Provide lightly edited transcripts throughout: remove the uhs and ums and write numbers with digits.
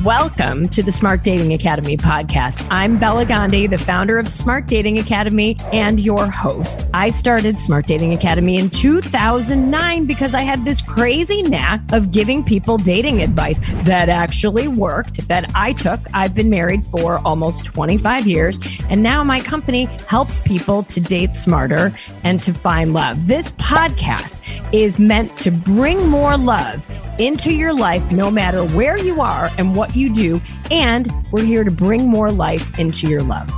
Welcome to the Smart Dating Academy podcast. I'm Bela Gandhi, the founder of Smart Dating Academy and your host. I started Smart Dating Academy in 2009 because I had this crazy knack of giving people dating advice that actually worked, that I took. I've been married for almost 25 years, and now my company helps people to date smarter and to find love. This podcast is meant to bring more love into your life, no matter where you are and what you do. And we're here to bring more life into your love.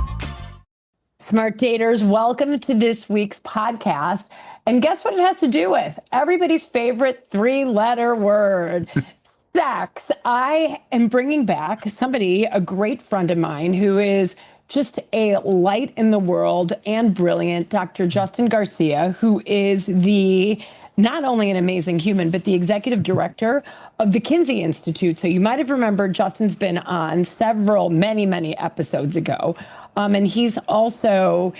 Smart daters, welcome to this week's podcast. And guess what it has to do with? Everybody's favorite three-letter word, sex. I am bringing back somebody, a great friend of mine, who is just a light in the world and brilliant, Dr. Justin Garcia, who is not only an amazing human, but the executive director of the Kinsey Institute. So you might have remembered Justin's been on many episodes ago. And he's also,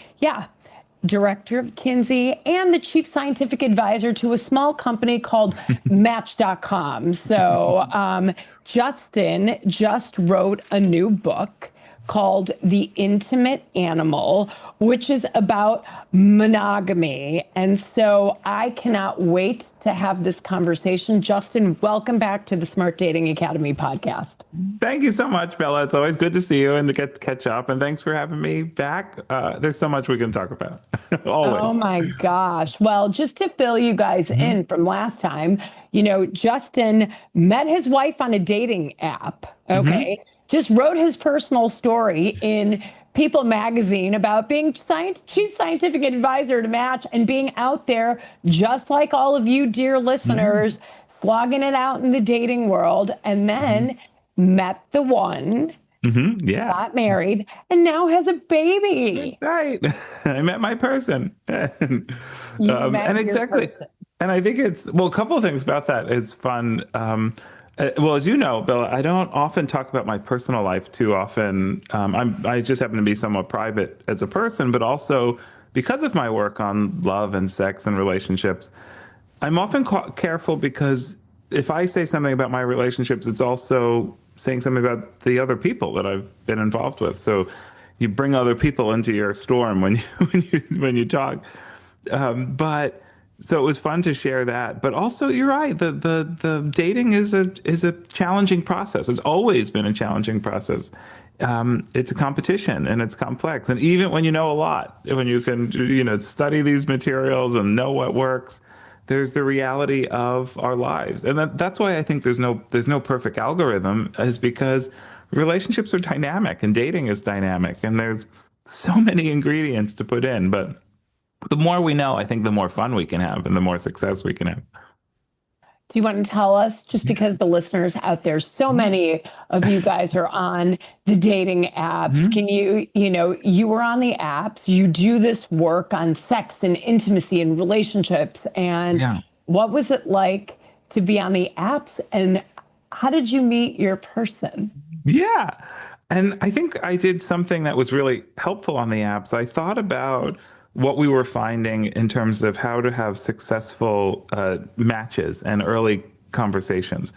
director of Kinsey and the chief scientific advisor to a small company called Match.com. So Justin just wrote a new book called The Intimate Animal, which is about monogamy. And so I cannot wait to have this conversation. Justin, welcome back to the Smart Dating Academy podcast. Thank you so much, Bella. It's always good to see you and to get to catch up. And thanks for having me back. There's so much we can talk about. Always. Oh my gosh. Well, just to fill you guys in from last time, Justin met his wife on a dating app. Okay. Just wrote his personal story in People magazine about being chief scientific advisor to Match and being out there just like all of you, dear listeners, slogging it out in the dating world, and then met the one, got married, and now has a baby. Right. I met my person. You met and your exactly. person. And I think a couple of things about that is fun. Well, as you know, Bella, I don't often talk about my personal life too often. I just happen to be somewhat private as a person, but also because of my work on love and sex and relationships, I'm often careful because if I say something about my relationships, it's also saying something about the other people that I've been involved with. So you bring other people into your storm when you talk. So it was fun to share that, but also you're right. The dating is a challenging process. It's always been a challenging process. It's a competition and it's complex. And even when you know a lot, when you can study these materials and know what works, there's the reality of our lives. And that's why I think there's no perfect algorithm, is because relationships are dynamic and dating is dynamic, and there's so many ingredients to put in, but the more we know, I think the more fun we can have and the more success we can have. Do you want to tell us, just because the listeners out there, so many of you guys are on the dating apps. Can you were on the apps, you do this work on sex and intimacy and relationships. And what was it like to be on the apps, and how did you meet your person? Yeah. And I think I did something that was really helpful on the apps. I thought about what we were finding in terms of how to have successful matches and early conversations.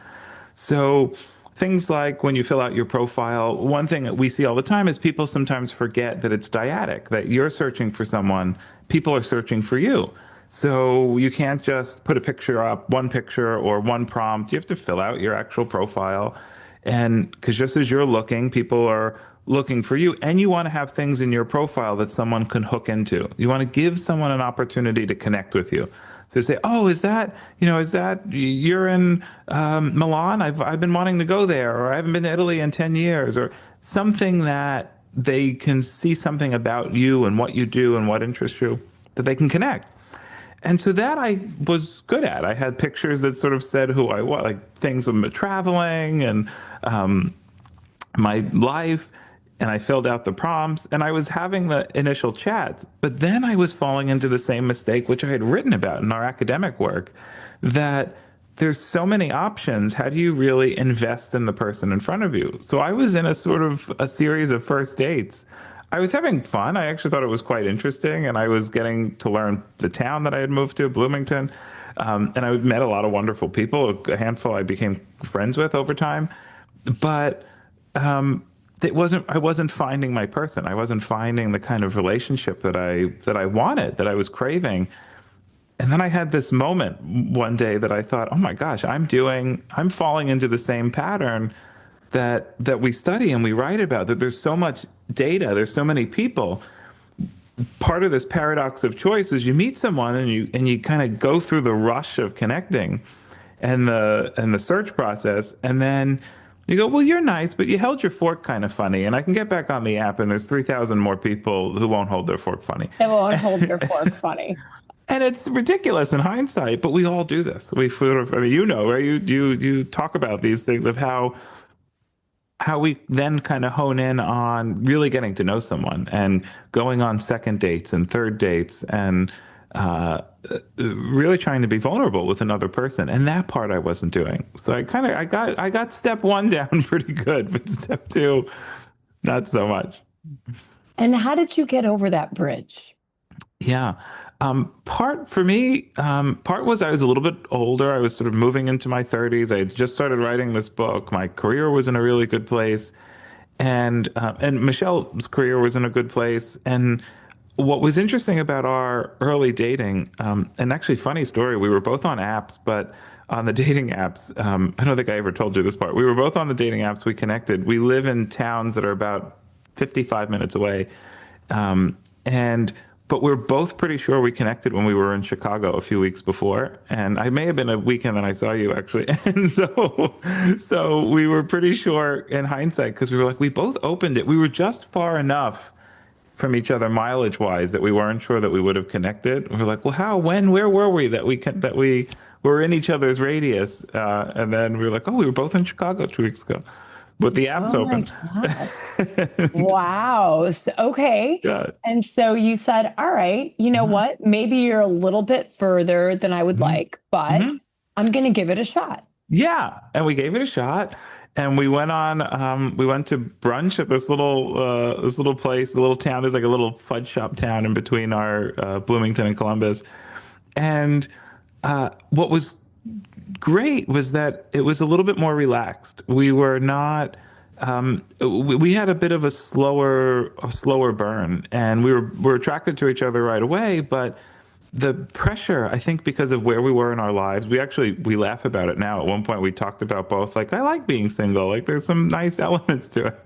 So things like when you fill out your profile, one thing that we see all the time is people sometimes forget that it's dyadic, that you're searching for someone, people are searching for you. So you can't just put a picture up, one picture or one prompt. You have to fill out your actual profile. And because just as you're looking, people are looking for you, and you want to have things in your profile that someone can hook into. You want to give someone an opportunity to connect with you. So say, oh, is that you're in Milan? I've been wanting to go there, or I haven't been to Italy in 10 years, or something that they can see something about you and what you do and what interests you that they can connect. And so that I was good at. I had pictures that sort of said who I was, like things with traveling and my life. And I filled out the prompts, and I was having the initial chats. But then I was falling into the same mistake, which I had written about in our academic work, that there's so many options. How do you really invest in the person in front of you? So I was in a sort of a series of first dates. I was having fun. I actually thought it was quite interesting, and I was getting to learn the town that I had moved to, Bloomington. And I met a lot of wonderful people, a handful I became friends with over time. But I wasn't finding my person. I wasn't finding the kind of relationship that I wanted, that I was craving. And then I had this moment one day that I thought, oh my gosh, I'm falling into the same pattern that we study and we write about, that there's so much data, there's so many people. Part of this paradox of choice is you meet someone and you kind of go through the rush of connecting and the search process, and then you go, well, you're nice, but you held your fork kind of funny, and I can get back on the app and there's 3,000 more people who won't hold their fork funny. They won't hold their fork funny. And it's ridiculous in hindsight, but we all do this. We sort of, I mean, you know, right? You talk about these things of how we then kind of hone in on really getting to know someone and going on second dates and third dates and really trying to be vulnerable with another person. And that part I wasn't doing. So I got step one down pretty good, but step two, not so much. And how did you get over that bridge? Yeah. Part for me, part was I was a little bit older. I was sort of moving into my 30s. I had just started writing this book. My career was in a really good place, and Michelle's career was in a good place. And what was interesting about our early dating, and actually funny story, we were both on apps, but on the dating apps, I don't think I ever told you this part. We were both on the dating apps. We connected. We live in towns that are about 55 minutes away, but we're both pretty sure we connected when we were in Chicago a few weeks before. And I may have been a weekend that I saw you, actually. And so we were pretty sure in hindsight, because we were like, we both opened it. We were just far enough from each other mileage wise that we weren't sure that we would have connected. We were like, well, how, when, where were we that we were in each other's radius? And then we were like, oh, we were both in Chicago 2 weeks ago. But the app's open. Wow. So, okay. Yeah. And so you said, all right, you know what? Maybe you're a little bit further than I would like, but I'm going to give it a shot. Yeah. And we gave it a shot. And we went to brunch at this little place, the little town. There's like a little fudge shop town in between our Bloomington and Columbus. And what was great was that it was a little bit more relaxed. We were not, we had a bit of a slower burn, and we're attracted to each other right away. But the pressure, I think, because of where we were in our lives, we laugh about it now. At one point we talked about both, like, I like being single. Like, there's some nice elements to it.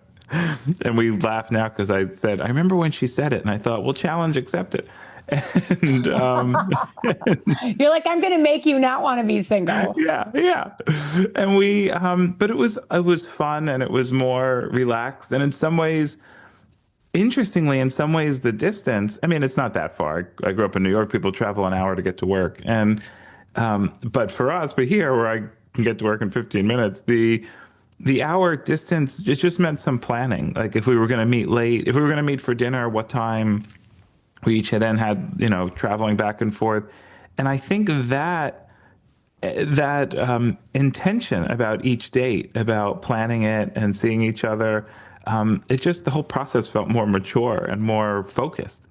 And we laugh now because I said, I remember when she said it, and I thought, well, challenge accepted. And you're like, I'm going to make you not want to be single. Yeah. And but it was fun, and it was more relaxed. And in some ways, interestingly, the distance, I mean, it's not that far. I grew up in New York. People travel an hour to get to work. And, but for us, here where I can get to work in 15 minutes, the hour distance, it just meant some planning. Like, if we were going to meet late, if we were going to meet for dinner, what time. We each had traveling back and forth. And I think that intention about each date, about planning it and seeing each other, the whole process felt more mature and more focused.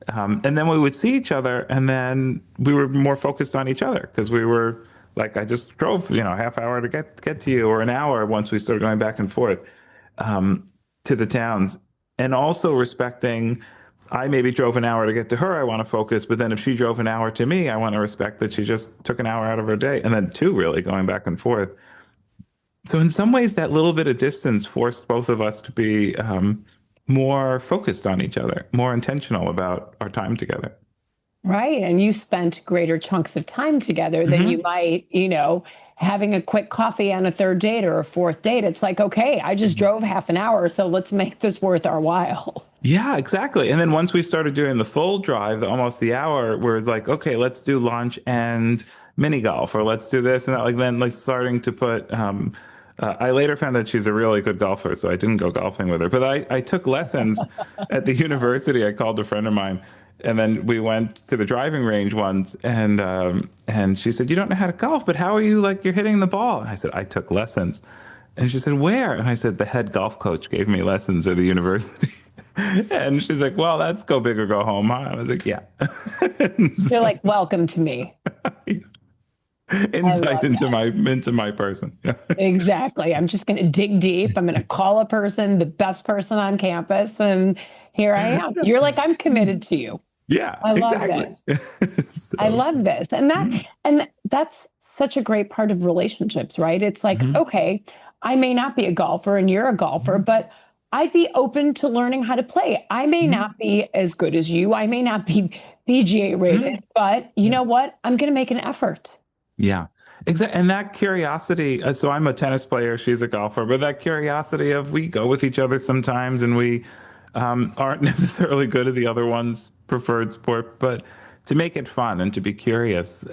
And then we would see each other, and then we were more focused on each other, because we were like, I just drove, a half hour to get to you, or an hour once we started going back and forth to the towns. And also respecting, I maybe drove an hour to get to her, I want to focus, but then if she drove an hour to me, I want to respect that she just took an hour out of her day, and then two, really going back and forth. So in some ways, that little bit of distance forced both of us to be more focused on each other, more intentional about our time together. Right. And you spent greater chunks of time together than you might, having a quick coffee on a third date or a fourth date. It's like, okay, I just drove half an hour, so let's make this worth our while. Yeah, exactly. And then once we started doing the full drive, almost the hour, we're like, okay, let's do lunch and mini golf, or let's do this and that. Like, then, like, starting to put, I later found that she's a really good golfer, so I didn't go golfing with her. But I took lessons at the university. I called a friend of mine, and then we went to the driving range once, and she said, you don't know how to golf, but how are you, like, you're hitting the ball? And I said, I took lessons. And she said, where? And I said, the head golf coach gave me lessons at the university. And she's like, well, that's go big or go home, huh? I was like, yeah. You're like, welcome to me. I love insight into my person. exactly. I'm just going to dig deep. I'm going to call a person, the best person on campus, and here I am. You're like, I'm committed to you. Yeah, I love exactly. this. I So, love this. mm, And that's such a great part of relationships, right? It's like, mhm, okay, I may not be a golfer and you're a golfer, mhm, but I'd be open to learning how to play. I may mhm, not be as good as you. I may not be PGA rated, mhm. but you know what? I'm going to make an effort. Yeah, exactly. And that curiosity, so I'm a tennis player, she's a golfer, but that curiosity of we go with each other sometimes and we aren't necessarily good at the other one's preferred sport, but to make it fun and to be curious.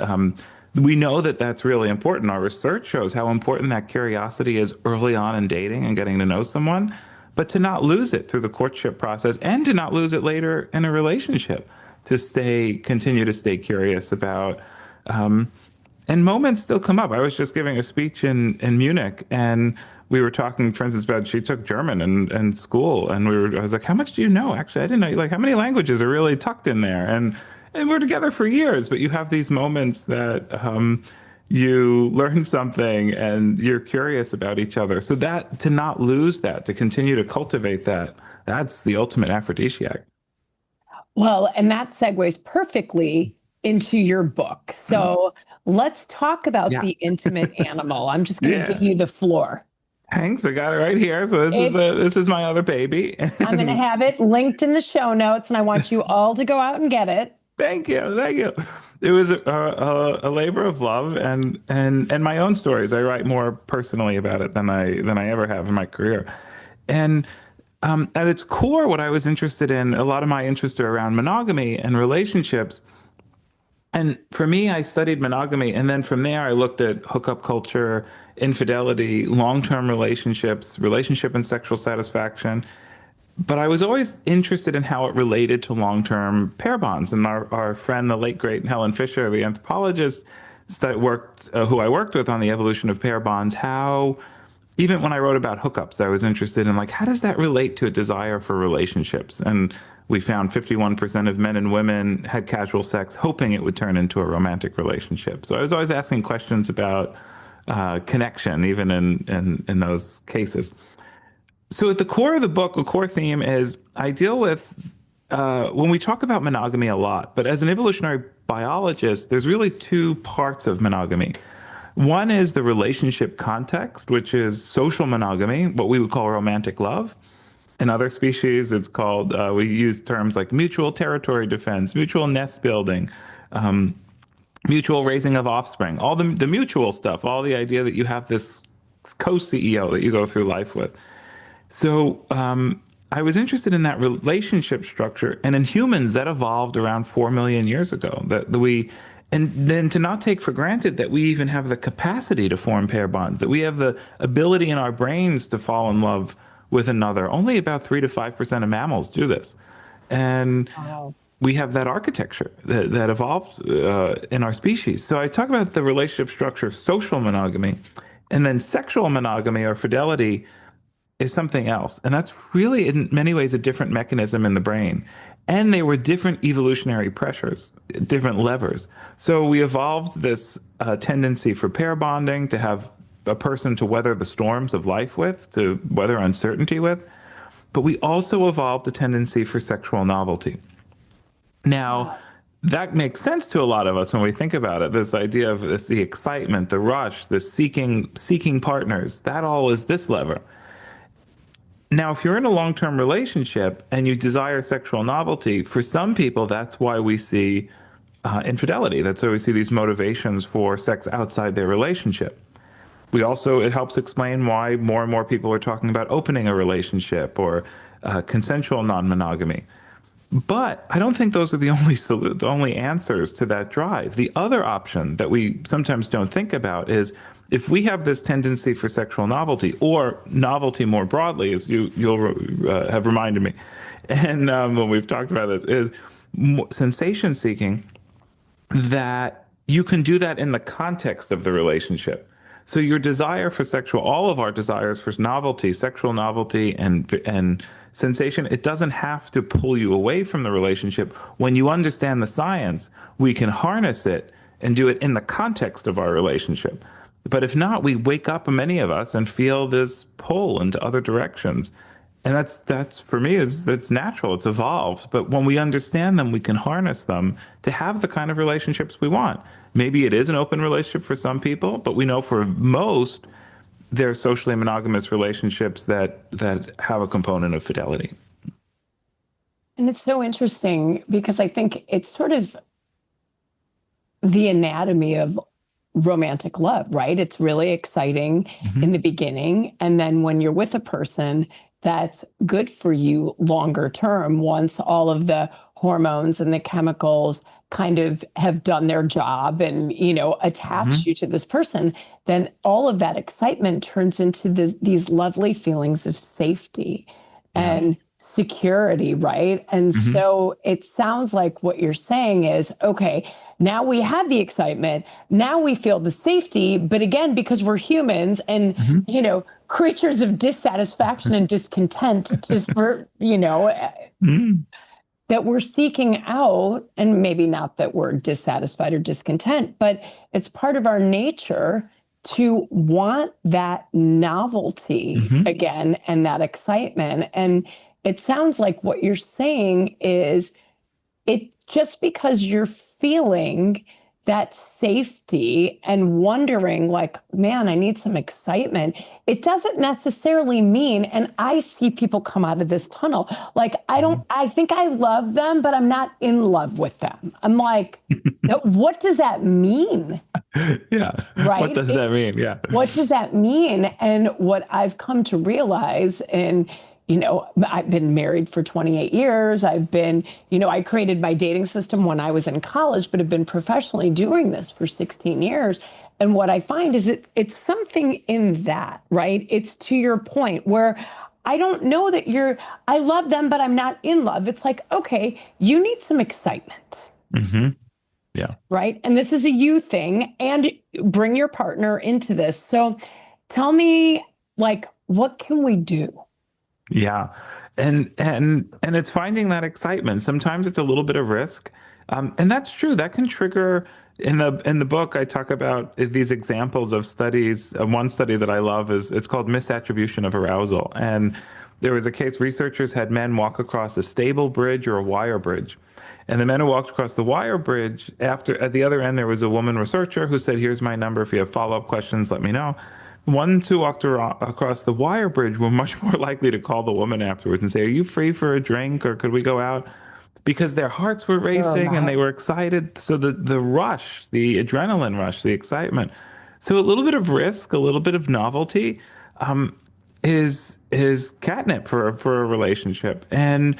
We know that that's really important. Our research shows how important that curiosity is early on in dating and getting to know someone, but to not lose it through the courtship process and to not lose it later in a relationship, to continue to stay curious about. Um, and moments still come up. I was just giving a speech in Munich, and we were talking, for instance, about she took German in school, and I was like, "How much do you know?" Actually, I didn't know. Like, how many languages are really tucked in there? And we're together for years, but you have these moments that you learn something, and you're curious about each other. So that to not lose that, to continue to cultivate that, that's the ultimate aphrodisiac. Well, and that segues perfectly into your book. Mhm. So let's talk about Yeah, the intimate animal. I'm just going to give yeah. you the floor. Thanks, I got it right here. So It, this is my other baby. I'm going to have it linked in the show notes, and I want you all to go out and get it. Thank you, thank you. It was a labor of love and my own stories. I write more personally about it than I ever have in my career. And at its core, what I was interested in, a lot of my interests are around monogamy and relationships. And for me, I studied monogamy, and then from there, I looked at hookup culture, infidelity, long-term relationships, relationship and sexual satisfaction. But I was always interested in how it related to long-term pair bonds. And our friend, the late great Helen Fisher, the anthropologist, who I worked with on the evolution of pair bonds, how even when I wrote about hookups, I was interested in like how does that relate to a desire for relationships? And we found 51% of men and women had casual sex hoping it would turn into a romantic relationship. So I was always asking questions about connection, even in those cases. So at the core of the book, the core theme is I deal with when we talk about monogamy a lot, but as an evolutionary biologist, there's really two parts of monogamy. One is the relationship context, which is social monogamy, what we would call romantic love. In other species, it's called, we use terms like mutual territory defense, mutual nest building, mutual raising of offspring, all the mutual stuff, all the idea that you have this co-CEO that you go through life with. So I was interested in that relationship structure, and in humans that evolved around 4 million years ago. And then to not take for granted that we even have the capacity to form pair bonds, that we have the ability in our brains to fall in love with another. Only about 3 to 5% of mammals do this, and Wow. we have that architecture that evolved in our species. So I talk about the relationship structure, social monogamy, and then sexual monogamy or fidelity is something else. And that's really, in many ways, a different mechanism in the brain. And they were different evolutionary pressures, different levers. So we evolved this tendency for pair bonding, to have a person to weather the storms of life with, to weather uncertainty with. But we also evolved a tendency for sexual novelty. Now, Wow. that makes sense to a lot of us when we think about it. This idea of the excitement, the rush, the seeking partners, that all is this lever. Now, if you're in a long-term relationship and you desire sexual novelty, for some people, that's why we see infidelity. That's why we see these motivations for sex outside their relationship. It helps explain why more and more people are talking about opening a relationship or consensual non-monogamy. But I don't think those are the only answers to that drive. The other option that we sometimes don't think about is if we have this tendency for sexual novelty or novelty more broadly, as you'll have reminded me, and when we've talked about this, is sensation seeking, that you can do that in the context of the relationship. So your desire for all of our desires for novelty, sexual novelty and sensation, it doesn't have to pull you away from the relationship. When you understand the science, we can harness it and do it in the context of our relationship. But if not, we wake up, many of us, and feel this pull into other directions. And that's for me is that's natural. It's evolved. But when we understand them, we can harness them to have the kind of relationships we want. Maybe it is an open relationship for some people, but we know for most, they're socially monogamous relationships that have a component of fidelity. And it's so interesting because I think it's sort of the anatomy of romantic love, right? It's really exciting in the beginning. And then when you're with a person that's good for you longer term, once all of the hormones and the chemicals kind of have done their job and, attach you to this person, then all of that excitement turns into these lovely feelings of safety and security, right? And so it sounds like what you're saying is, okay, now we had the excitement, now we feel the safety, but again, because we're humans and, creatures of dissatisfaction and discontent, that we're seeking out, and maybe not that we're dissatisfied or discontent, but it's part of our nature to want that novelty again and that excitement. And it sounds like what you're saying is it just because you're feeling that safety and wondering like, man, I need some excitement. It doesn't necessarily mean, and I see people come out of this tunnel, like, I think I love them, but I'm not in love with them. I'm like, what does that mean? Yeah. Right. What does that mean? Yeah. What does that mean? And what I've come to realize, and I've been married for 28 years. I've been, I created my dating system when I was in college, but have been professionally doing this for 16 years. And what I find is it's something in that, right? It's to your point where I don't know that I love them, but I'm not in love. It's like, okay, you need some excitement. Yeah. Right. And this is a you thing, and bring your partner into this. So tell me, like, what can we do? Yeah. And it's finding that excitement. Sometimes it's a little bit of risk. And that's true. That can trigger in the book. I talk about these examples of studies. One study that I love it's called misattribution of arousal. And there was a case researchers had men walk across a stable bridge or a wire bridge. And the men who walked across the wire bridge, at the other end, there was a woman researcher who said, here's my number. If you have follow-up questions, let me know. Ones who walked across the wire bridge were much more likely to call the woman afterwards and say, are you free for a drink or could we go out? Because their hearts were racing and they were excited. So the rush, the adrenaline rush, the excitement. So a little bit of risk, a little bit of novelty is catnip for a relationship. And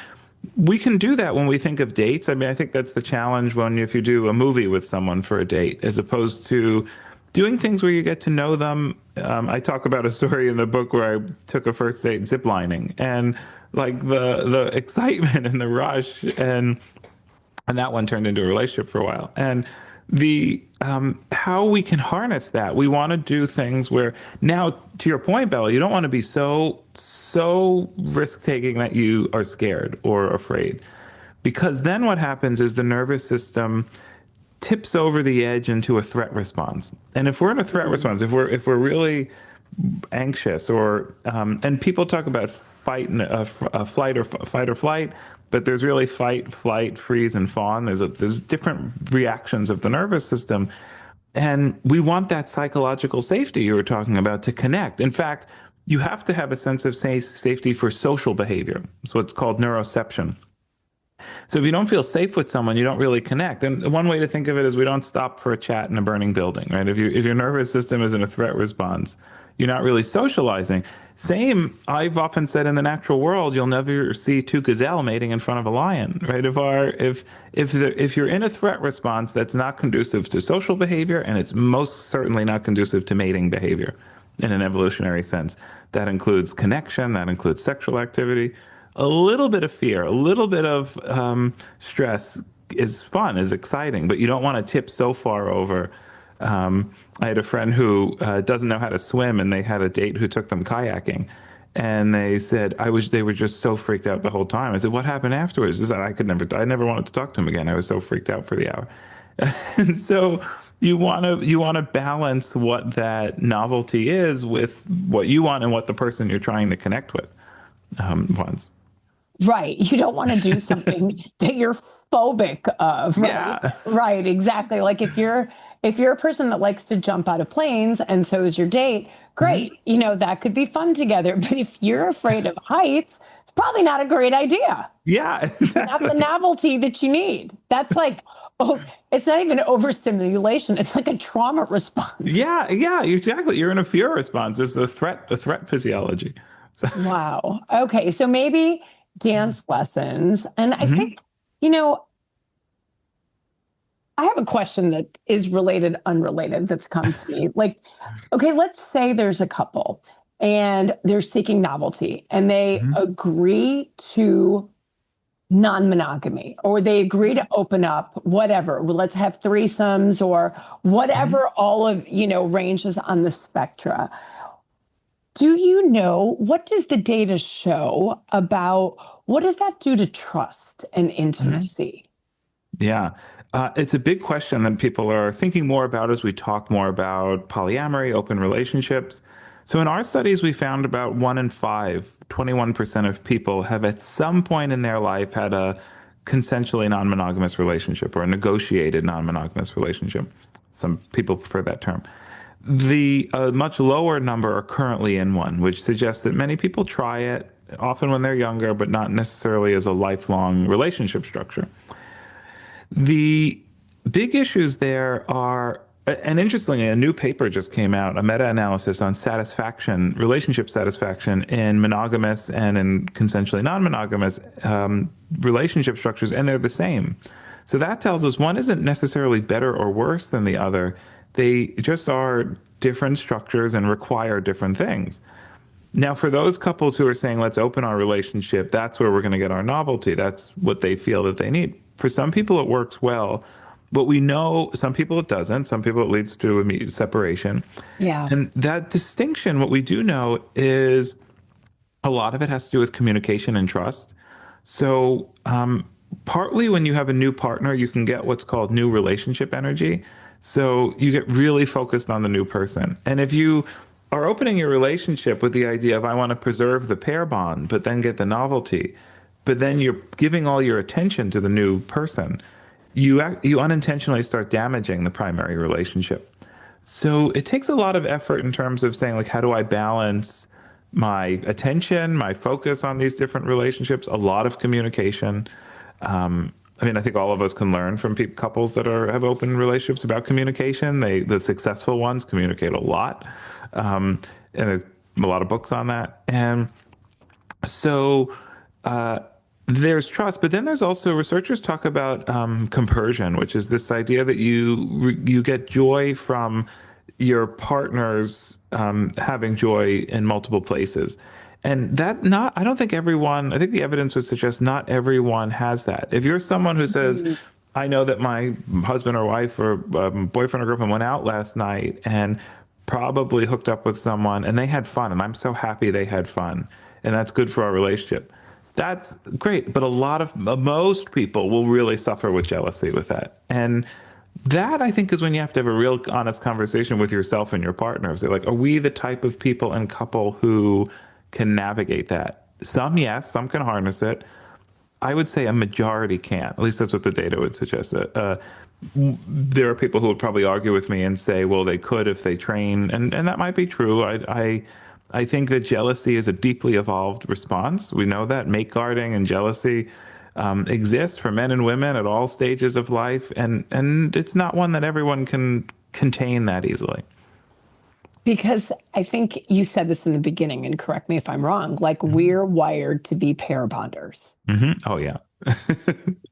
we can do that when we think of dates. I mean, I think that's the challenge if you do a movie with someone for a date, as opposed to doing things where you get to know them. I talk about a story in the book where I took a first date ziplining, and like the excitement and the rush, and that one turned into a relationship for a while. And the how we can harness that. We want to do things where, now to your point, Bella, you don't want to be so risk taking that you are scared or afraid, because then what happens is the nervous system tips over the edge into a threat response. And if we're in a threat response, if we're really anxious, or and people talk about flight or flight, but there's really fight, flight, freeze, and fawn. There's different reactions of the nervous system, and we want that psychological safety you were talking about to connect. In fact, you have to have a sense of safety for social behavior. It's what's called neuroception. So if you don't feel safe with someone, you don't really connect. And one way to think of it is we don't stop for a chat in a burning building, right? If your nervous system is in a threat response, you're not really socializing. Same, I've often said, in the natural world, you'll never see two gazelle mating in front of a lion, right? If you're in a threat response, that's not conducive to social behavior, and it's most certainly not conducive to mating behavior in an evolutionary sense. That includes connection, that includes sexual activity. A little bit of fear, a little bit of stress is fun, is exciting, but you don't want to tip so far over. I had a friend who doesn't know how to swim, and they had a date who took them kayaking. And they said, they were just so freaked out the whole time. I said, what happened afterwards? He said, I never wanted to talk to him again. I was so freaked out for the hour. And so you want to balance what that novelty is with what you want and what the person you're trying to connect with wants. Right. You don't want to do something that you're phobic of, right? Yeah. Right, exactly. Like if you're a person that likes to jump out of planes and so is your date, great. That could be fun together. But if you're afraid of heights, it's probably not a great idea. Yeah, Not the exactly. novelty that you need. That's like, oh, it's not even overstimulation. It's like a trauma response. Yeah, yeah, exactly. You're in a fear response. It's a threat physiology. So, Wow. Okay. So maybe dance lessons. And I mhm, think, I have a question that is related, unrelated, that's come to me. Like, okay, let's say there's a couple and they're seeking novelty and they mhm, agree to non-monogamy or they agree to open up whatever. Well, let's have threesomes or mhm. whatever all of, ranges on the spectra. Do you know what does the data show about what does that do to trust and Mhm. intimacy? Yeah. It's a big question that people are thinking more about as we talk more about polyamory, open relationships. So in our studies, we found about 1 in 5, 21% of people have at some point in their life had a consensually non-monogamous relationship or a negotiated non-monogamous relationship. Some people prefer that term. The much lower number are currently in one, which suggests that many people try it, often when they're younger, but not necessarily as a lifelong relationship structure. The big issues there are, and interestingly, a new paper just came out, a meta-analysis on satisfaction, relationship satisfaction in monogamous and in consensually non-monogamous relationship structures, and they're the same. So that tells us one isn't necessarily better or worse than the other. They just are different structures and require different things. Now, for those couples who are saying, let's open our relationship, that's where we're going to get our novelty. That's what they feel that they need. For some people, it works well, but we know some people it doesn't. Some people it leads to immediate separation. Yeah. And that distinction, what we do know is a lot of it has to do with communication and trust. So, partly when you have a new partner, you can get what's called new relationship energy. So, you get really focused on the new person. And if you are opening your relationship with the idea of, I want to preserve the pair bond, but then get the novelty, but then you're giving all your attention to the new person, you unintentionally start damaging the primary relationship. So it takes a lot of effort in terms of saying, like, how do I balance my attention, my focus on these different relationships? A lot of communication. I mean, I think all of us can learn from couples that have open relationships about communication. The successful ones communicate a lot, and there's a lot of books on that. And so there's trust, but then there's also researchers talk about compersion, which is this idea that you get joy from your partners having joy in multiple places. And I don't think everyone, I think the evidence would suggest not everyone has that. If you're someone who says, Mhm. I know that my husband or wife or boyfriend or girlfriend went out last night and probably hooked up with someone and they had fun, and I'm so happy they had fun, and that's good for our relationship. That's great, but most people will really suffer with jealousy with that. And that, I think, is when you have to have a real honest conversation with yourself and your partner. Say, like, are we the type of people and couple who can navigate that? Some, yes, some can harness it. I would say a majority can't. At least that's what the data would suggest. There are people who would probably argue with me and say, well, they could if they train, and that might be true. I think that jealousy is a deeply evolved response. We know that mate guarding and jealousy exist for men and women at all stages of life, and it's not one that everyone can contain that easily. Because I think you said this in the beginning, and correct me if I'm wrong, like Mhm. we're wired to be pair bonders, Oh yeah,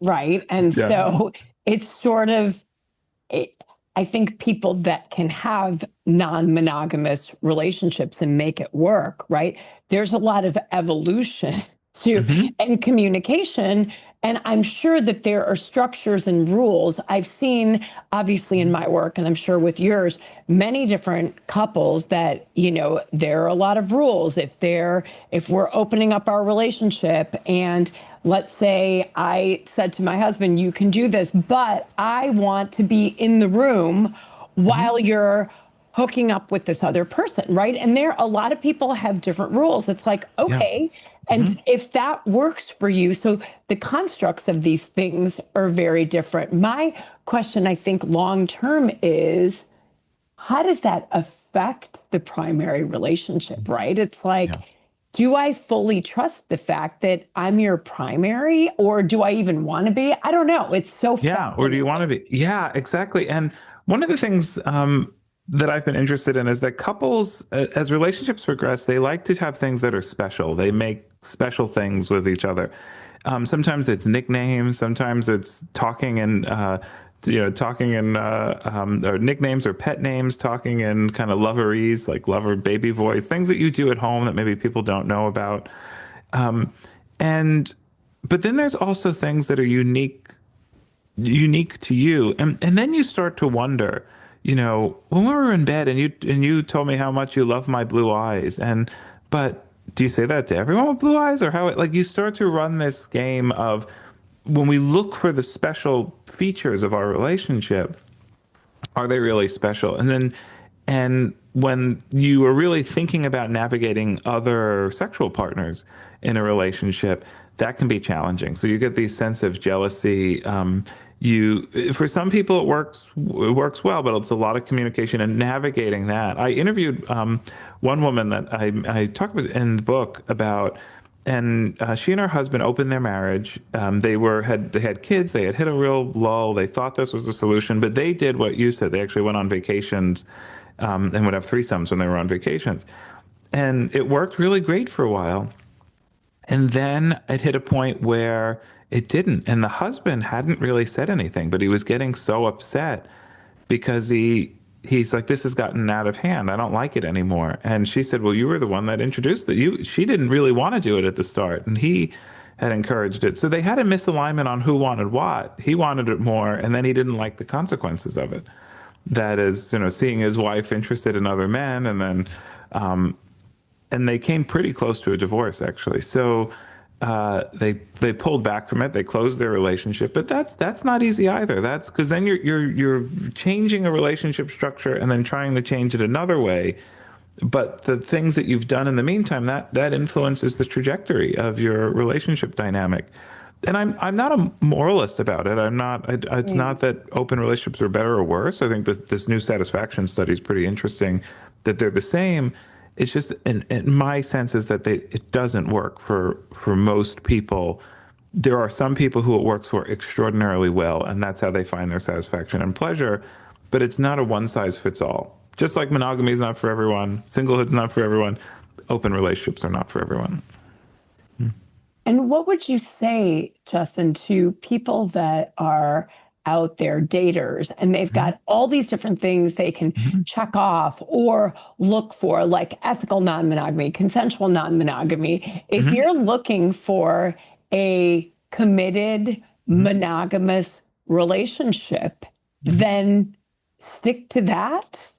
right? And yeah. so it's sort of, it, I think people that can have non-monogamous relationships and make it work, right? There's a lot of evolution to Hmm. and communication. And I'm sure that there are structures and rules. I've seen, obviously, in my work, and I'm sure with yours, many different couples that, there are a lot of rules. If we're opening up our relationship and let's say I said to my husband, you can do this, but I want to be in the room while you're hooking up with this other person, right? And a lot of people have different rules. It's like, okay, and if that works for you, so the constructs of these things are very different. My question, I think, long term is, how does that affect the primary relationship, right? It's like, do I fully trust the fact that I'm your primary, or do I even want to be? I don't know. It's so Or do you want to be? Yeah, exactly. And one of the things that I've been interested in is that couples, as relationships progress, they like to have things that are special. They make special things with each other. Sometimes it's nicknames. Sometimes it's talking and or nicknames or pet names, talking in kind of loverese, like lover baby voice, things that you do at home that maybe people don't know about. But then there's also things that are unique to you. And then you start to wonder, when we were in bed and you told me how much you love my blue eyes, but do you say that to everyone with blue eyes, or you start to run this game of, when we look for the special features of our relationship, are they really special? And when you are really thinking about navigating other sexual partners in a relationship, that can be challenging. So you get these sense of jealousy. For some people it works well, but it's a lot of communication and navigating that. I interviewed one woman that I talk about in the book about. And she and her husband opened their marriage. They had kids. They had hit a real lull. They thought this was the solution, but they did what you said. They actually went on vacations and would have threesomes when they were on vacations. And it worked really great for a while. And then it hit a point where it didn't. And the husband hadn't really said anything, but he was getting so upset because he's like, this has gotten out of hand. I don't like it anymore. And she said, well, you were the one that introduced it. She didn't really want to do it at the start, and he had encouraged it. So they had a misalignment on who wanted what. He wanted it more, and then he didn't like the consequences of it. That is, seeing his wife interested in other men, and then, and they came pretty close to a divorce, actually. So they pulled back from it. They closed their relationship, but that's not easy either. That's because then you're changing a relationship structure and then trying to change it another way. But the things that you've done in the meantime, that influences the trajectory of your relationship dynamic. And I'm not a moralist about it. It's not that open relationships are better or worse. I think that this new satisfaction study is pretty interesting, that they're the same. It's just, and my sense is that it doesn't work for most people. There are some people who it works for extraordinarily well, and that's how they find their satisfaction and pleasure. But it's not a one size fits all. Just like monogamy is not for everyone, singlehood's not for everyone, open relationships are not for everyone. And what would you say, Justin, to people that are out there, daters, and they've got all these different things they can check off or look for, like ethical non-monogamy, consensual non-monogamy. If you're looking for a committed monogamous relationship, then stick to that.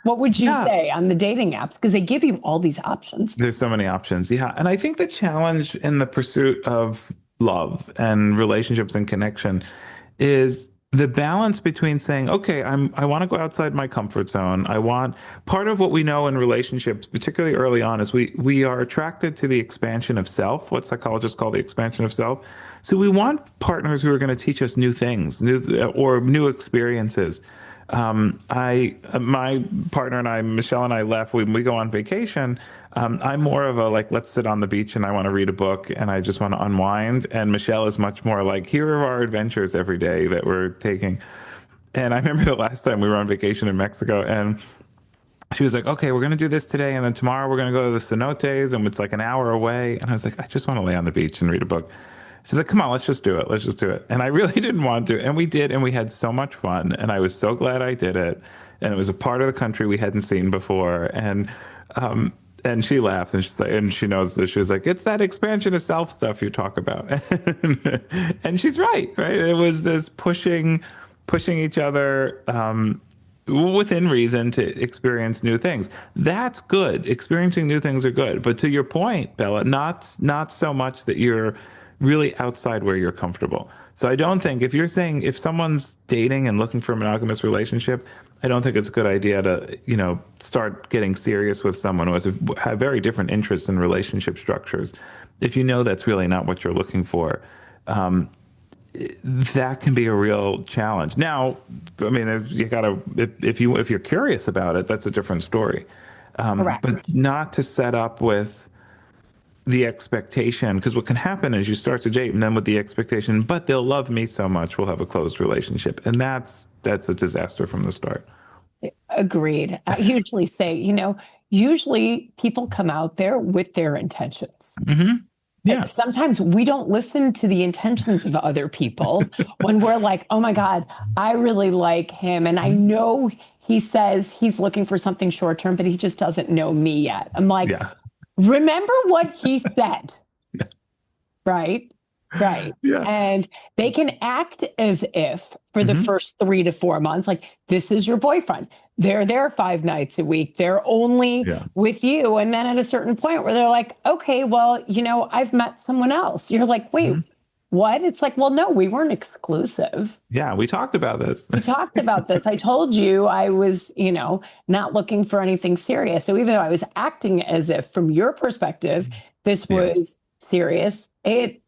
What would you say on the dating apps? Because they give you all these options. There's so many options. Yeah. And I think the challenge in the pursuit of love and relationships and connection is the balance between saying, okay, I want to go outside my comfort zone. Part of what we know in relationships, particularly early on, is we are attracted to the expansion of self, what psychologists call the expansion of self. So we want partners who are going to teach us new things, new experiences. My partner and I, Michelle and I left, when we go on vacation, I'm more of a, let's sit on the beach and I want to read a book and I just want to unwind. And Michelle is much more like, here are our adventures every day that we're taking. And I remember the last time we were on vacation in Mexico, and she was like, okay, we're going to do this today. And then tomorrow we're going to go to the cenotes, and it's like an hour away. And I was like, I just want to lay on the beach and read a book. She's like, come on, let's just do it. Let's just do it. And I really didn't want to. And we did. And we had so much fun. And I was so glad I did it. And it was a part of the country we hadn't seen before. And she laughs, and she's like, and she knows this. She was like, it's that expansion of self stuff you talk about. And she's right? It was this pushing each other within reason to experience new things. That's good. Experiencing new things are good. But to your point, Bella, not so much that you're really outside where you're comfortable. So I don't think, if someone's dating and looking for a monogamous relationship, I don't think it's a good idea to, start getting serious with someone who have very different interests in relationship structures. If you know that's really not what you're looking for, that can be a real challenge. Now, I mean, if you're curious about it, that's a different story. Correct. But not to set up with the expectation, because what can happen is you start to date and then with the expectation, but they'll love me so much, we'll have a closed relationship. And that's a disaster from the start. Agreed. I usually say, usually people come out there with their intentions. Mm-hmm. Yeah. And sometimes we don't listen to the intentions of other people when we're like, oh my God, I really like him. And I know he says he's looking for something short term, but he just doesn't know me yet. I'm like, remember what he said. Right? Right. Yeah. And they can act as if for the first 3 to 4 months, like, this is your boyfriend. They're there 5 nights a week. They're only with you. And then at a certain point where they're like, okay, well, I've met someone else. You're like, wait, what? It's like, well, no, we weren't exclusive. Yeah, we talked about this. I told you I was, not looking for anything serious. So even though I was acting as if from your perspective, this was serious, it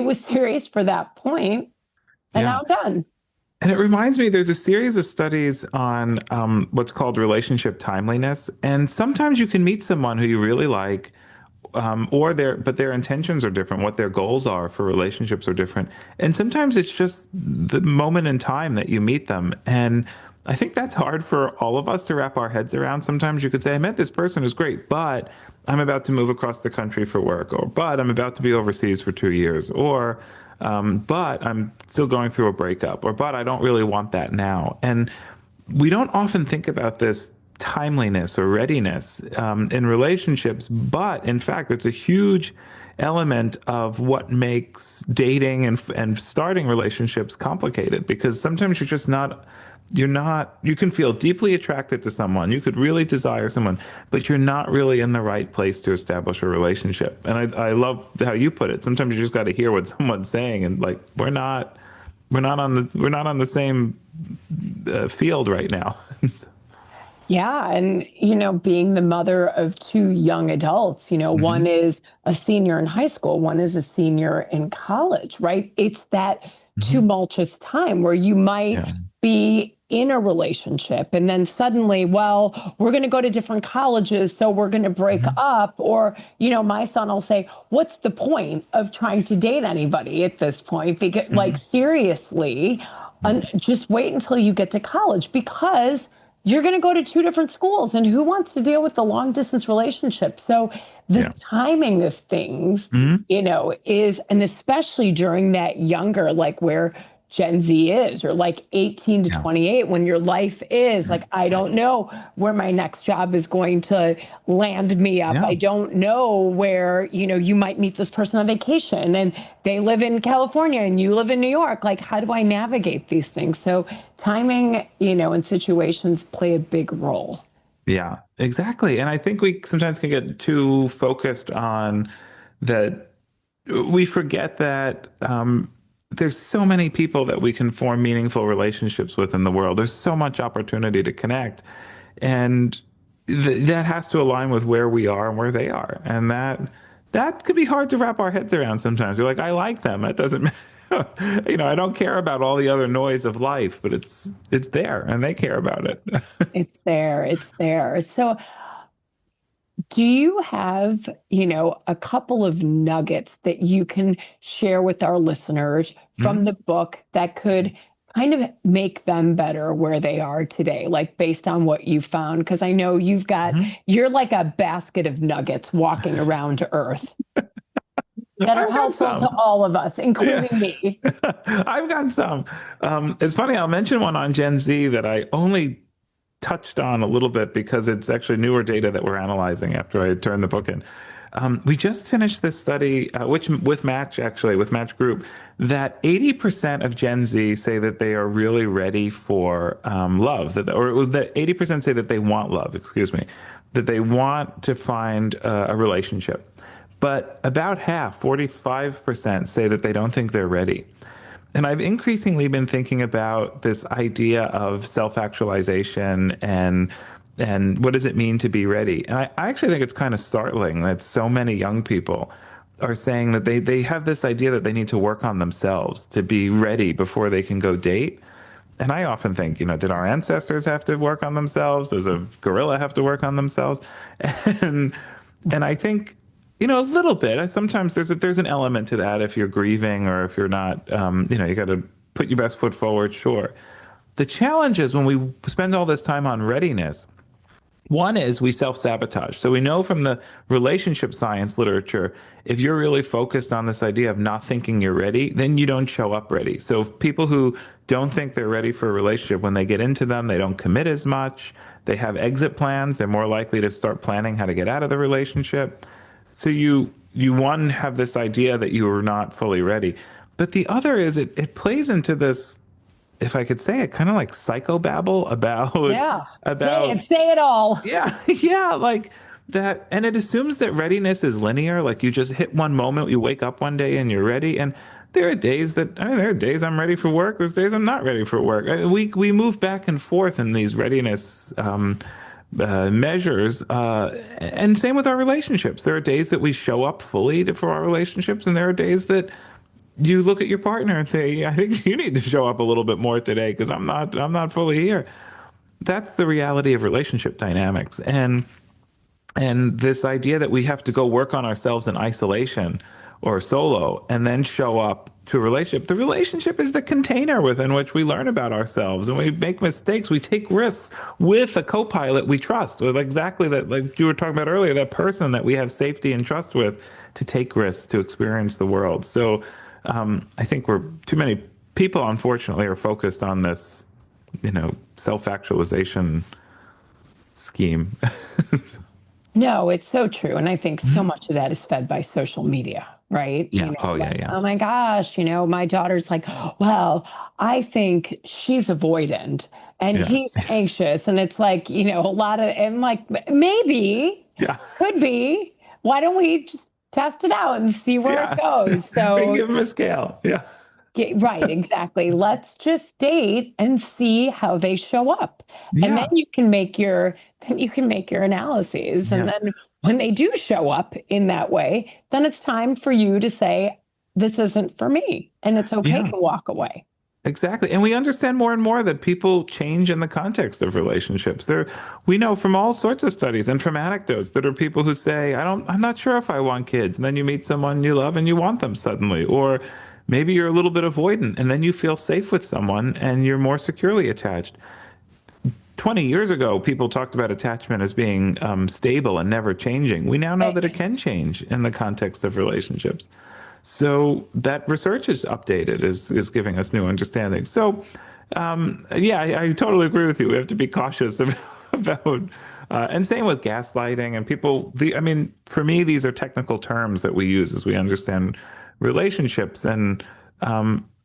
was serious for that point, and now I'm done. And it reminds me, there's a series of studies on what's called relationship timeliness. And sometimes you can meet someone who you really like, but their intentions are different. What their goals are for relationships are different. And sometimes it's just the moment in time that you meet them. And I think that's hard for all of us to wrap our heads around. Sometimes you could say, I met this person who's great, but I'm about to move across the country for work, but I'm about to be overseas for 2 years, but I'm still going through a breakup, but I don't really want that now. And we don't often think about this timeliness or readiness in relationships, but in fact, it's a huge element of what makes dating and starting relationships complicated, because sometimes you can feel deeply attracted to someone. You could really desire someone, but you're not really in the right place to establish a relationship. And I love how you put it. Sometimes you just got to hear what someone's saying, and like, we're not on the same field right now. Yeah. And, being the mother of 2 young adults, one is a senior in high school, one is a senior in college, right? It's that tumultuous time where you might be in a relationship and then suddenly, well, we're going to go to different colleges, so we're going to break up. Or, my son will say, what's the point of trying to date anybody at this point? Because, like, seriously, just wait until you get to college, because you're going to go to 2 different schools, and who wants to deal with the long distance relationship? So the timing of things, is, and especially during that younger, like where Gen Z is, or like 18 to 28, when your life is like, I don't know where my next job is going to land me up. I don't know where, you might meet this person on vacation and they live in California and you live in New York. Like, how do I navigate these things? So timing, and situations play a big role. Yeah, exactly. And I think we sometimes can get too focused on that. We forget that, there's so many people that we can form meaningful relationships with in the world. There's so much opportunity to connect. And that has to align with where we are and where they are. And that could be hard to wrap our heads around sometimes. We're like, I like them. That doesn't I don't care about all the other noise of life, but it's there and they care about it. It's there. So do you have, a couple of nuggets that you can share with our listeners from the book that could kind of make them better where they are today, like based on what you found? Because I know you're like a basket of nuggets walking around Earth that are helpful to all of us, including me. I've got some. It's funny, I'll mention one on Gen Z that I only touched on a little bit because it's actually newer data that we're analyzing after I turned the book in. We just finished this study, with Match Group, that 80% of Gen Z say that they are really ready for love, that 80% say that they want love, that they want to find a relationship. But about half, 45%, say that they don't think they're ready. And I've increasingly been thinking about this idea of self-actualization and what does it mean to be ready? And I actually think it's kind of startling that so many young people are saying that they have this idea that they need to work on themselves to be ready before they can go date. And I often think, did our ancestors have to work on themselves? Does a gorilla have to work on themselves? And and I think, a little bit. Sometimes there's an element to that if you're grieving or if you're not, you got to put your best foot forward. Sure. The challenge is when we spend all this time on readiness. One is we self-sabotage. So we know from the relationship science literature, if you're really focused on this idea of not thinking you're ready, then you don't show up ready. So people who don't think they're ready for a relationship, when they get into them, they don't commit as much. They have exit plans. They're more likely to start planning how to get out of the relationship. So you one, have this idea that you are not fully ready. But the other is it plays into this, if I could say it, kind of like psychobabble about say it all. Yeah, like that. And it assumes that readiness is linear. Like you just hit one moment, you wake up one day and you're ready. And there are days I'm ready for work. There's days I'm not ready for work. We move back and forth in these readiness measures. And same with our relationships. There are days that we show up fully for our relationships, and there are days that you look at your partner and say, I think you need to show up a little bit more today because I'm not fully here. That's the reality of relationship dynamics. And this idea that we have to go work on ourselves in isolation or solo and then show up to a relationship. The relationship is the container within which we learn about ourselves, and we make mistakes. We take risks with a co-pilot we trust, with exactly that, like you were talking about earlier, that person that we have safety and trust with to take risks, to experience the world. So I think too many people, unfortunately, are focused on this, self-actualization scheme. No, it's so true. And I think so much of that is fed by social media, right? Yeah. Yeah. Oh my gosh, my daughter's like, well, I think she's avoidant and he's anxious. And it's like, a lot of, and like, maybe, could be. Why don't we just test it out and see where it goes? So give them a scale. Yeah. Right, exactly. Let's just date and see how they show up. And then you can make your analyses. And then when they do show up in that way, then it's time for you to say, this isn't for me. And it's okay to walk away. Exactly. And we understand more and more that people change in the context of relationships. We know from all sorts of studies and from anecdotes that are people who say, I'm not sure if I want kids. And then you meet someone you love and you want them suddenly. Or maybe you're a little bit avoidant and then you feel safe with someone and you're more securely attached. 20 years ago, people talked about attachment as being stable and never changing. We now know that it can change in the context of relationships. So that research is updated, is giving us new understanding. So, I totally agree with you. We have to be cautious about and same with gaslighting and people. For me, these are technical terms that we use as we understand relationships. And,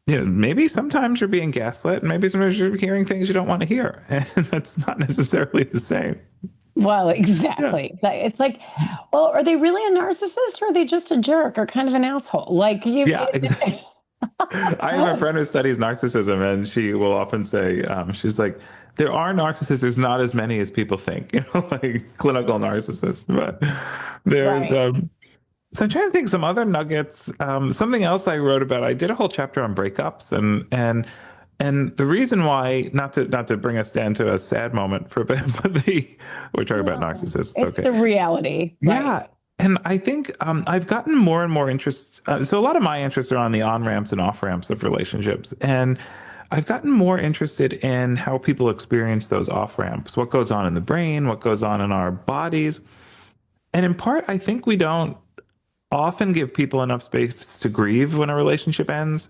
maybe sometimes you're being gaslit, and maybe sometimes you're hearing things you don't want to hear. And that's not necessarily the same. Well, exactly. Yeah. It's like, well, are they really a narcissist or are they just a jerk or kind of an asshole? Like, exactly. I have a friend who studies narcissism, and she will often say, she's like, there are narcissists. There's not as many as people think, like clinical narcissists. But there's, so I'm trying to think some other nuggets. Something else I wrote about. I did a whole chapter on breakups, and the reason why, not to bring us down to a sad moment for a bit, but we're talking about narcissists. It's the reality. Right? Yeah. And I think I've gotten more and more interest. So a lot of my interests are on the on-ramps and off-ramps of relationships. And I've gotten more interested in how people experience those off-ramps, what goes on in the brain, what goes on in our bodies. And in part, I think we don't often give people enough space to grieve when a relationship ends.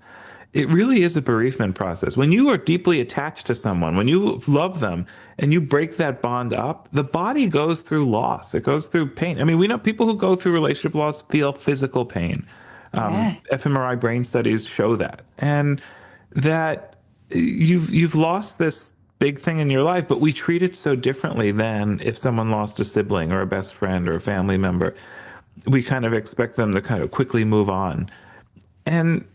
It really is a bereavement process. When you are deeply attached to someone, when you love them and you break that bond up, the body goes through loss. It goes through pain. We know people who go through relationship loss feel physical pain. fMRI brain studies show that. And that you've lost this big thing in your life, but we treat it so differently than if someone lost a sibling or a best friend or a family member. We kind of expect them to kind of quickly move on. And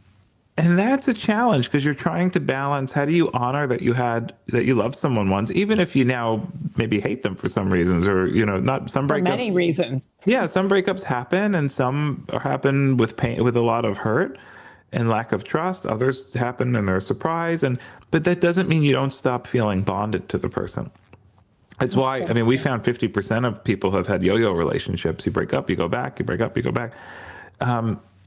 And that's a challenge because you're trying to balance how do you honor that you loved someone once, even if you now maybe hate them for some reasons, or not some For many breakups. reasons. Yeah, some breakups happen, and some happen with pain, with a lot of hurt and lack of trust. Others happen and they're a surprise, but that doesn't mean you don't stop feeling bonded to the person. It's why, I mean, we found 50% of people who have had yo-yo relationships. You break up, you go back, you break up, you go back.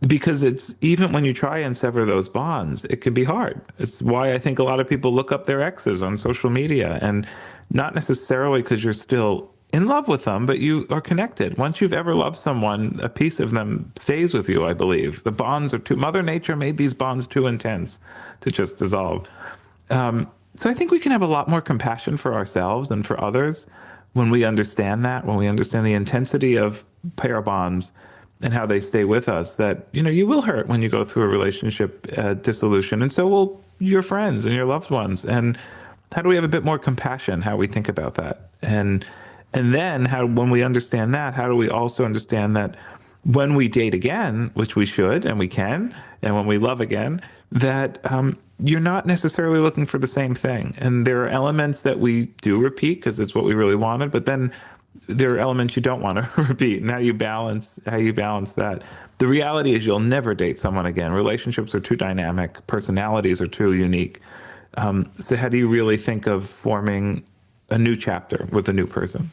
Because it's even when you try and sever those bonds, it can be hard. It's why I think a lot of people look up their exes on social media, and not necessarily because you're still in love with them, but you are connected. Once you've ever loved someone, a piece of them stays with you, I believe. The bonds are Mother Nature made these bonds too intense to just dissolve. So I think we can have a lot more compassion for ourselves and for others when we understand that, when we understand the intensity of pair bonds and how they stay with us, that, you will hurt when you go through a relationship dissolution. And so will your friends and your loved ones. And how do we have a bit more compassion, how we think about that? And then when we understand that, how do we also understand that when we date again, which we should and we can, and when we love again, that you're not necessarily looking for the same thing. And there are elements that we do repeat because it's what we really wanted, but then there are elements you don't want to repeat, and how you balance that. The reality is you'll never date someone again. Relationships are too dynamic. Personalities are too unique. So how do you really think of forming a new chapter with a new person?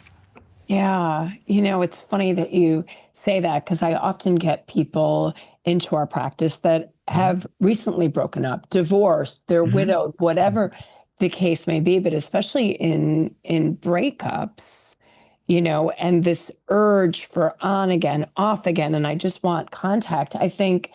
Yeah. It's funny that you say that, because I often get people into our practice that have recently broken up, divorced, they're widowed, whatever the case may be, but especially in breakups, and this urge for on again, off again, and I just want contact. I think,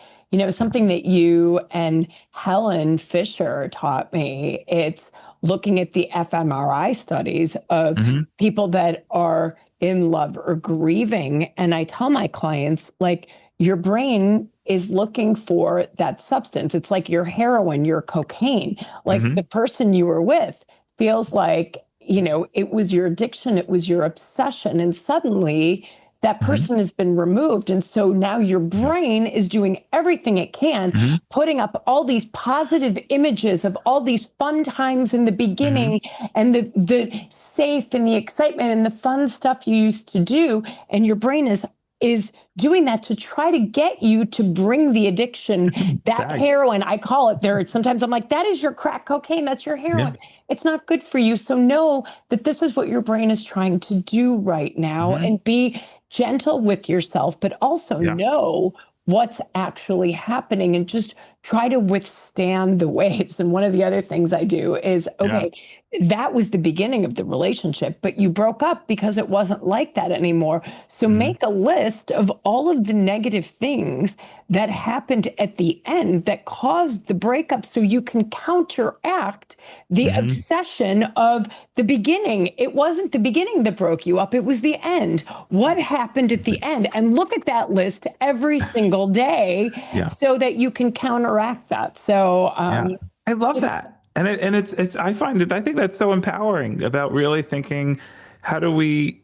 something that you and Helen Fisher taught me, it's looking at the fMRI studies of people that are in love or grieving. And I tell my clients, like, your brain is looking for that substance. It's like your heroin, your cocaine, like the person you were with feels like, it was your addiction, it was your obsession. And suddenly that person has been removed. And so now your brain is doing everything it can, putting up all these positive images of all these fun times in the beginning, and the safe and the excitement and the fun stuff you used to do. And your brain is doing that to try to get you to bring the addiction, that heroin, I call it there. Sometimes I'm like, that is your crack cocaine. That's your heroin. Yeah. It's not good for you. So know that this is what your brain is trying to do right now, and be gentle with yourself, but also know what's actually happening, and just try to withstand the waves. And one of the other things I do is, okay, that was the beginning of the relationship, but you broke up because it wasn't like that anymore. So make a list of all of the negative things that happened at the end that caused the breakup, so you can counteract the obsession of the beginning. It wasn't the beginning that broke you up. It was the end. What happened at the end? And look at that list every single day so that you can counteract that. So I love that. And it's I think that's so empowering, about really thinking, how do we,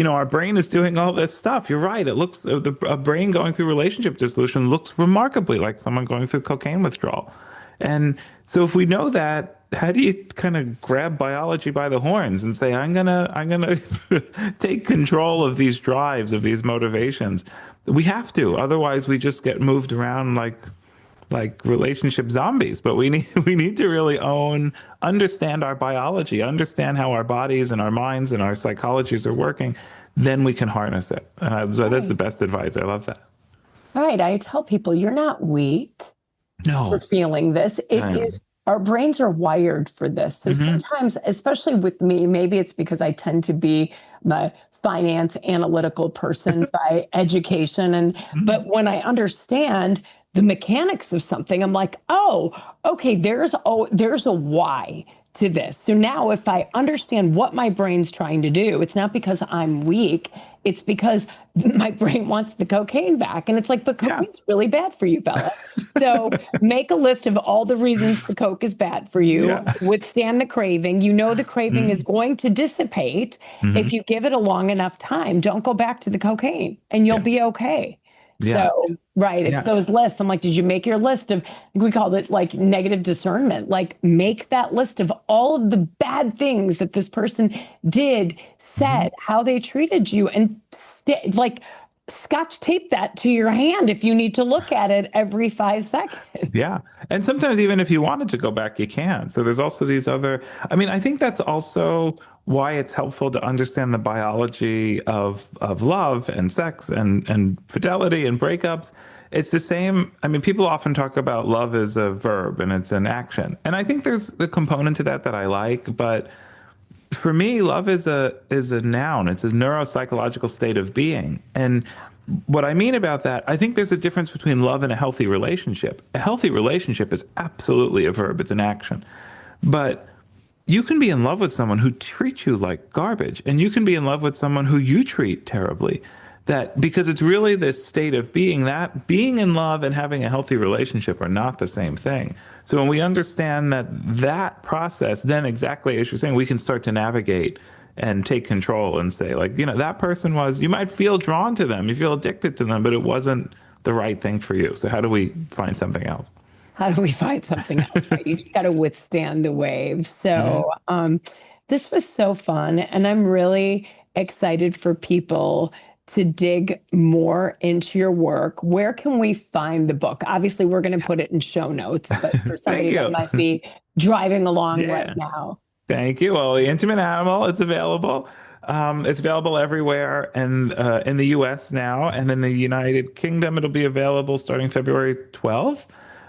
our brain is doing all this stuff. You're right. It looks, a brain going through relationship dissolution looks remarkably like someone going through cocaine withdrawal. And so if we know that, how do you kind of grab biology by the horns and say, I'm gonna take control of these drives, of these motivations? We have to, otherwise we just get moved around like relationship zombies. But we need to really understand our biology, understand how our bodies and our minds and our psychologies are working. Then we can harness it. So that's the best advice. I love that. Right. I tell people, you're not weak for feeling this. It is, our brains are wired for this. So sometimes, especially with me, maybe it's because I tend to be my finance analytical person by education. But when I understand the mechanics of something, I'm like, oh, okay, there's a why to this. So now if I understand what my brain's trying to do, it's not because I'm weak, it's because my brain wants the cocaine back. And it's like, but cocaine's really bad for you, Bella. So make a list of all the reasons the coke is bad for you, withstand the craving. The craving is going to dissipate if you give it a long enough time. Don't go back to the cocaine, and you'll be okay. So Right. It's Yeah. those lists. I'm like, did you make your list of, we called it like negative discernment, like make that list of all of the bad things that this person did, said, how they treated you, and like scotch tape that to your hand if you need to look at it every 5 seconds. Yeah. And sometimes even if you wanted to go back, you can. So there's also these other, I mean, I think that's also why it's helpful to understand the biology of love and sex and fidelity and breakups. It's the same. I mean, people often talk about love as a verb and it's an action. And I think there's the component to that that I like, but for me, love is a noun. It's a neuropsychological state of being. And what I mean about that, I think there's a difference between love and a healthy relationship. A healthy relationship is absolutely a verb. It's an action. But you can be in love with someone who treats you like garbage, and you can be in love with someone who you treat terribly. That because it's really this state of being, that being in love and having a healthy relationship are not the same thing. So when we understand that process, then exactly as you're saying, we can start to navigate and take control and say, like, that person was, you might feel drawn to them, you feel addicted to them, but it wasn't the right thing for you. So how do we find something else? How do we find something else? Right? You just got to withstand the waves. So this was so fun. And I'm really excited for people to dig more into your work. Where can we find the book? Obviously, we're going to put it in show notes, but for somebody that might be driving along right now. Thank you. Well, The Intimate Animal, it's available. It's available everywhere, and in the U.S. now, and in the United Kingdom, it'll be available starting February 12th,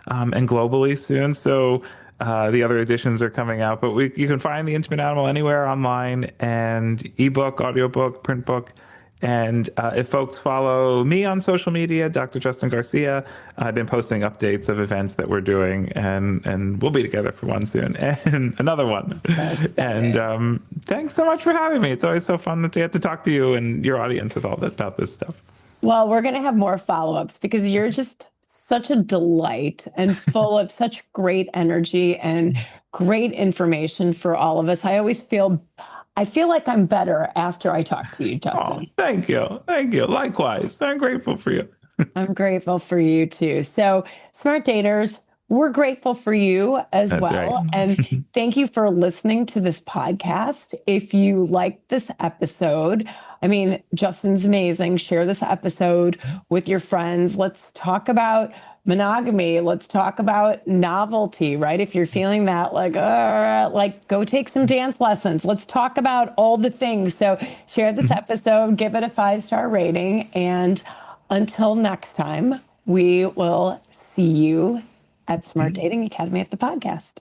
and globally soon. So the other editions are coming out, but you can find The Intimate Animal anywhere online, and ebook, audiobook, print book. And if folks follow me on social media, Dr. Justin Garcia, I've been posting updates of events that we're doing, and we'll be together for one soon and another one. And thanks so much for having me. It's always so fun to get to talk to you and your audience with about this stuff. Well, we're going to have more follow-ups because you're just such a delight and full of such great energy and great information for all of us. I feel like I'm better after I talk to you, Justin. Oh, thank you. Thank you. Likewise. I'm grateful for you. I'm grateful for you too. So, smart daters, we're grateful for you as That's well. right. And thank you for listening to this podcast. If you liked this episode, I mean, Justin's amazing. Share this episode with your friends. Let's talk about monogamy. Let's talk about novelty, right? If you're feeling that, like go take some dance lessons. Let's talk about all the things. So share this episode, give it a 5-star rating. And until next time, we will see you at Smart Dating Academy at the podcast.